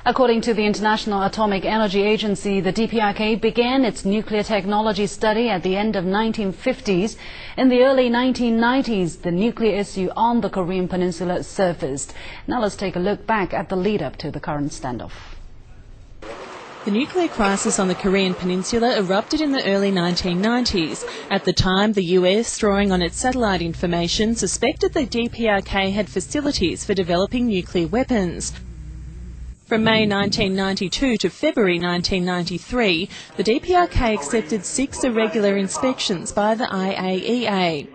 According to the International Atomic Energy Agency, the DPRK began its nuclear technology study at the end of 1950s. In the early 1990s, the nuclear issue on the Korean Peninsula surfaced. Now let's take a look back at the lead-up to the current standoff. The nuclear crisis on the Korean Peninsula erupted in the early 1990s. At the time, the US, drawing on its satellite information, suspected the DPRK had facilities for developing nuclear weapons. From May 1992 to February 1993, the DPRK accepted 6 irregular inspections by the IAEA.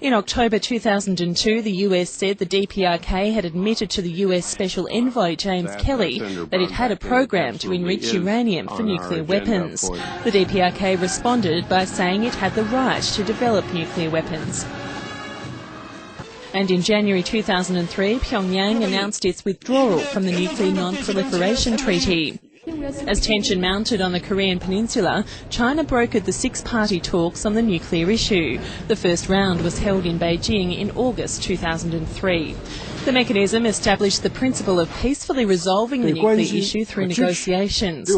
In October 2002, the US said the DPRK had admitted to the US Special Envoy James Kelly that it had a program to enrich uranium for nuclear weapons. The DPRK responded by saying it had the right to develop nuclear weapons. And in January 2003, Pyongyang announced its withdrawal from the Nuclear Non-Proliferation Treaty. As tension mounted on the Korean Peninsula, China brokered the 6-party talks on the nuclear issue. The first round was held in Beijing in August 2003. The mechanism established the principle of peacefully resolving the nuclear issue through negotiations.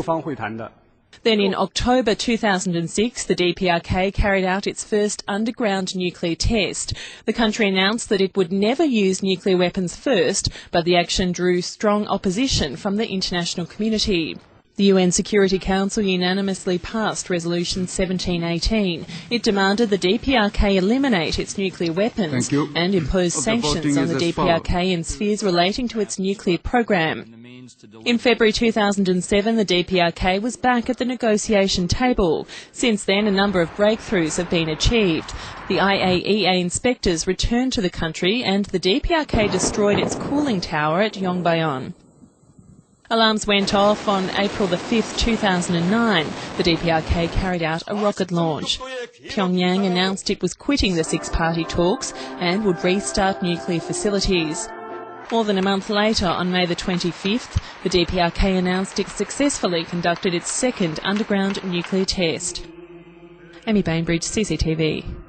Then in October 2006, the DPRK carried out its first underground nuclear test. The country announced that it would never use nuclear weapons first, but the action drew strong opposition from the international community. The UN Security Council unanimously passed Resolution 1718. It demanded the DPRK eliminate its nuclear weapons and impose sanctions on the DPRK in spheres relating to its nuclear program. In February 2007, the DPRK was back at the negotiation table. Since then, a number of breakthroughs have been achieved. The IAEA inspectors returned to the country and the DPRK destroyed its cooling tower at Yongbyon. Alarms went off on April 5, 2009. The DPRK carried out a rocket launch. Pyongyang announced it was quitting the 6-party talks and would restart nuclear facilities. More than a month later, on May the 25th, the DPRK announced it successfully conducted its second underground nuclear test. Amy Bainbridge, CCTV.